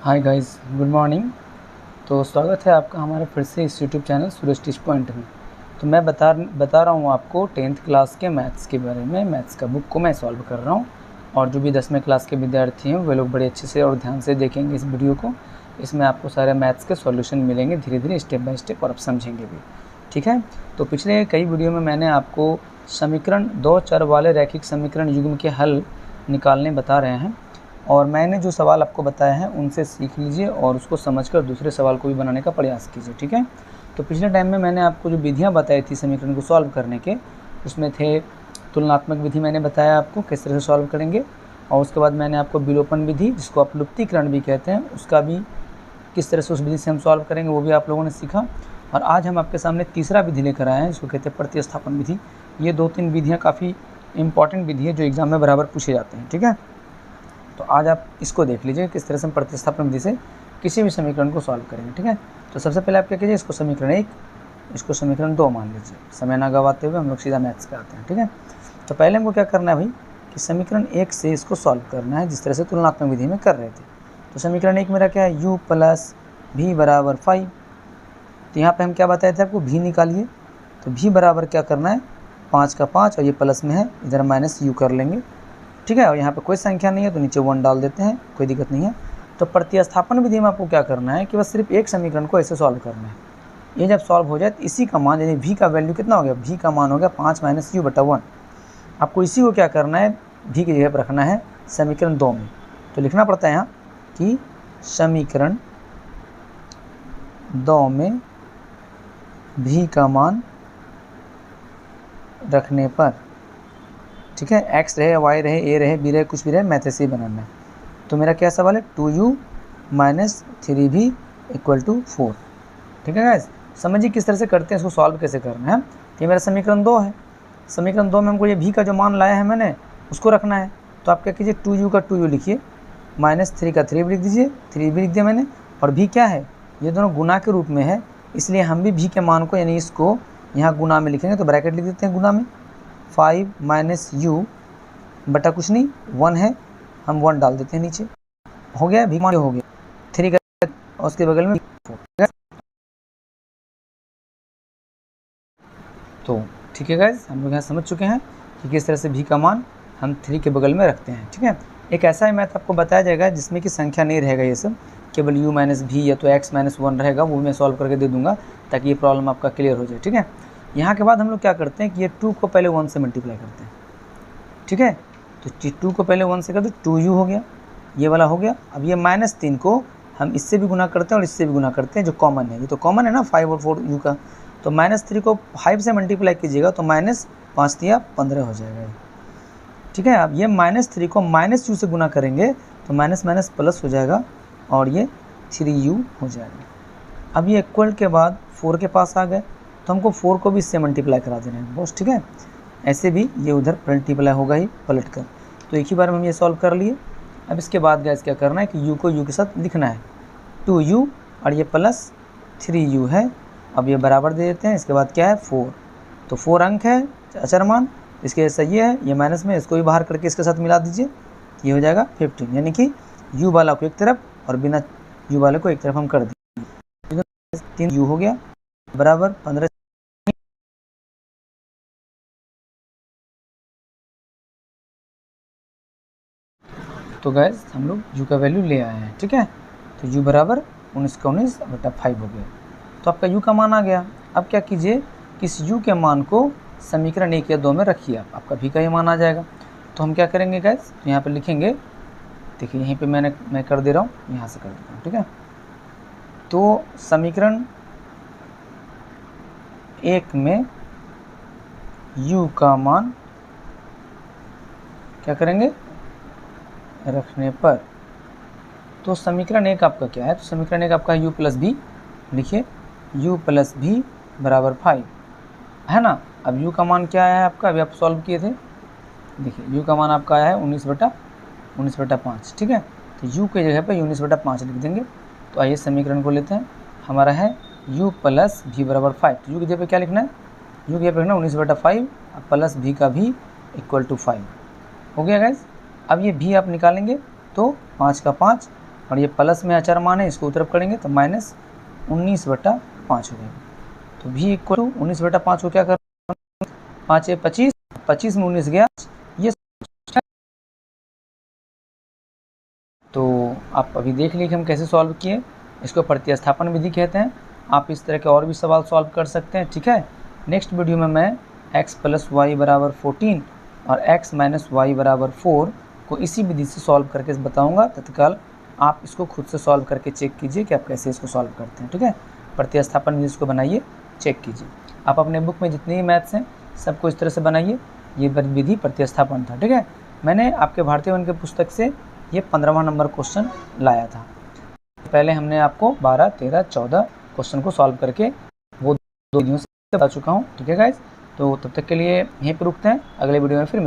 Hi guys, good morning. तो स्वागत है आपका हमारे फिर से इस यूट्यूब चैनल सूरज टीच पॉइंट में। तो मैं बता रहा हूँ आपको 10th क्लास के मैथ्स के बारे में। मैथ्स का बुक को मैं सॉल्व कर रहा हूँ और जो भी 10वें क्लास के विद्यार्थी हैं वे लोग बड़े अच्छे से और ध्यान से देखेंगे इस वीडियो को। इसमें आपको सारे मैथ्स के सॉल्यूशन मिलेंगे धीरे धीरे, स्टेप बाय स्टेप, और आप समझेंगे भी। ठीक है। तो पिछले कई वीडियो में मैंने आपको समीकरण 2 चर वाले रैखिक समीकरण युग्म के हल निकालने बता रहे हैं, और मैंने जो सवाल आपको बताए हैं उनसे सीख लीजिए और उसको समझकर दूसरे सवाल को भी बनाने का प्रयास कीजिए। ठीक है। तो पिछले टाइम में मैंने आपको जो विधियाँ बताई थी समीकरण को सॉल्व करने के, उसमें थे तुलनात्मक विधि, मैंने बताया आपको किस तरह से सॉल्व करेंगे, और उसके बाद मैंने आपको विलोपन विधि, जिसको आप लुप्तीकरण भी कहते हैं, उसका भी किस तरह से उस विधि से हम सॉल्व करेंगे वो भी आप लोगों ने सीखा। और आज हम आपके सामने तीसरा विधि लेकर आए हैं, जिसको कहते हैं प्रतिस्थापन विधि। ये 2-3 विधियाँ काफ़ी इंपॉर्टेंट विधि है जो एग्जाम में बराबर पूछे जाते हैं। ठीक है। तो आज आप इसको देख लीजिए किस तरह से हम प्रतिस्थापन विधि से किसी भी समीकरण को सॉल्व करेंगे। ठीक है। तो सबसे पहले आप क्या कीजिए, इसको समीकरण 1, इसको समीकरण 2 मान लीजिए। समय ना गवाते हुए हम लोग सीधा मैथ्स पे आते हैं। ठीक है। तो पहले हमको क्या करना है भाई कि समीकरण 1 से इसको सॉल्व करना है, जिस तरह से तुलनात्मक विधि में कर रहे थे। तो समीकरण 1 मेरा क्या है, u + v = 5। तो यहाँ पर हम क्या बताए थे आपको, v निकालिए। तो v बराबर क्या करना है, 5 का 5, और ये प्लस में है, इधर माइनस u कर लेंगे। ठीक है। और यहाँ पे कोई संख्या नहीं है तो नीचे 1 डाल देते हैं, कोई दिक्कत नहीं है। तो प्रतिस्थापन विधि में आपको क्या करना है कि बस सिर्फ एक समीकरण को ऐसे सॉल्व करना है। ये जब सॉल्व हो जाए तो इसी का मान, यानी v का वैल्यू कितना हो गया, v का मान हो गया 5 - u/1। आपको इसी को क्या करना है, v की जगह पर रखना है समीकरण 2 में। तो लिखना पड़ता है यहाँ कि समीकरण 2 में v का मान रखने पर, ठीक है, x रहे, y रहे, a रहे, b रहे, कुछ भी रहे, मैथ ऐसे ही बनाना है। तो मेरा क्या सवाल है, 2u - 3v = 4। ठीक है गाइस, समझिए किस तरह से करते हैं, इसको सॉल्व कैसे करना है। तो ये मेरा समीकरण 2 है। समीकरण 2 में हमको ये v का जो मान लाया है मैंने उसको रखना है। तो आप क्या कीजिए, 2u का 2u लिखिए, -3 का 3 भी लिख दीजिए, 3 भी लिख दिया मैंने। और v क्या है, ये दोनों गुना के रूप में है, इसलिए हम भी v के मान को, यानी इसको यहाँ गुना में लिखेंगे। तो ब्रैकेट लिख देते हैं गुना में, 5 - u बटा कुछ नहीं 1 है, हम 1 डाल देते हैं नीचे। हो गया, भी मान हो गया 3 का, और उसके बगल में 4। तो ठीक है गाइस, हम लोग यहाँ समझ चुके हैं कि किस तरह से v का मान हम 3 के बगल में रखते हैं। ठीक है। एक ऐसा ही मैथ आपको बताया जाएगा जिसमें कि संख्या नहीं रहेगा, ये सब केवल u - v या तो x - 1 रहेगा, वो मैं सॉल्व करके दे दूंगा ताकि ये प्रॉब्लम आपका क्लियर हो जाए। ठीक है। यहाँ के बाद हम लोग क्या करते हैं कि ये 2 को पहले 1 से मल्टीप्लाई करते हैं। ठीक है। तो 2 को पहले 1 से करते, 2u हो गया, ये वाला हो गया। अब ये -3 को हम इससे भी गुना करते हैं और इससे भी गुना करते हैं, जो कॉमन है, ये तो कॉमन है ना 5 और 4u का। तो -3 को 5 से मल्टीप्लाई कीजिएगा तो -5 × 15 हो जाएगा। ठीक है। अब ये -3 को -u से गुना करेंगे तो माइनस प्लस हो जाएगा और ये 3u हो जाएगा। अब ये इक्वल के बाद 4 के पास आ गए, तो हमको 4 को भी इससे मल्टीप्लाई करा देना है बॉस। ठीक है। ऐसे भी ये उधर मल्टीप्लाई होगा ही पलट कर। तो एक ही बार में हम ये सॉल्व कर लिए। अब इसके बाद गैस क्या करना है कि u को u के साथ लिखना है, 2u और ये प्लस 3u है। अब ये बराबर दे देते हैं। इसके बाद क्या है, 4। तो 4 अंक है अचर मान, इसके जैसा ये है, ये माइनस में, इसको भी बाहर करके इसके साथ मिला दीजिए, ये हो जाएगा 15। यानी कि u वाला को एक तरफ और बिना u वाले को एक तरफ हम कर दिए, 3u हो गया बराबर 15। तो गैस हम लोग u का वैल्यू ले आए हैं। ठीक है। तो u बराबर 19 का 19/5 हो गया। तो आपका u का मान आ गया। अब क्या कीजिए कि इस u के मान को समीकरण 1 या 2 में रखिए, आपका v का ही मान आ जाएगा। तो हम क्या करेंगे गैस, तो यहाँ पे लिखेंगे, देखिए यहीं पे मैं कर दे रहा हूँ, यहाँ से कर देता हूँ। ठीक है। तो समीकरण 1 में u का मान क्या करेंगे, रखने पर, तो समीकरण 1 आपका क्या है, तो समीकरण 1 आपका u + v, लिखिए u + v = 5 है ना। अब u का मान क्या आया है आपका, अभी आप सॉल्व किए थे, देखिए u का मान आपका आया है 19/5। ठीक है। तो u की जगह पर 19/5 लिख देंगे। तो आइए समीकरण को लेते हैं। हमारा है u + v = 5। तो u की जगह पर क्या लिखना है, u की जगह पर लिखना 19/5 प्लस v का v = 5 हो गया गाइस। अब ये v आप निकालेंगे तो 5 का 5 और ये प्लस में अचर मान है, इसको तरफ करेंगे तो माइनस 19/5 हो जाएगा। तो भी इक्वल टू 19/5 को क्या कर 5 है 25, 25 में 19 गया ये। तो आप अभी देख लीजिए हम कैसे सॉल्व किए, इसको प्रतिस्थापन विधि कहते हैं। आप इस तरह के और भी सवाल सॉल्व कर सकते हैं, ठीक है। नेक्स्ट वीडियो में मैं x + y = 14 और x - y = 4 को इसी विधि से सॉल्व करके बताऊंगा। तत्काल आप इसको खुद से सॉल्व करके चेक कीजिए कि आप कैसे इसको सॉल्व करते हैं, ठीक है। प्रतिस्थापन विधि इसको बनाइए, चेक कीजिए। आप अपने बुक में जितने भी मैथ्स हैं सबको इस तरह से बनाइए। ये विधि प्रतिस्थापन था, ठीक है। मैंने आपके भारतीय वन के पुस्तक से ये 15वां नंबर क्वेश्चन लाया था। पहले हमने आपको 12, 13, 14 क्वेश्चन को सॉल्व करके वो 2 वीडियो से बता चुका हूँ, ठीक है गाइस। तो तब तक के लिए यहीं पर रुकते हैं, अगले वीडियो में फिर मिलते हैं।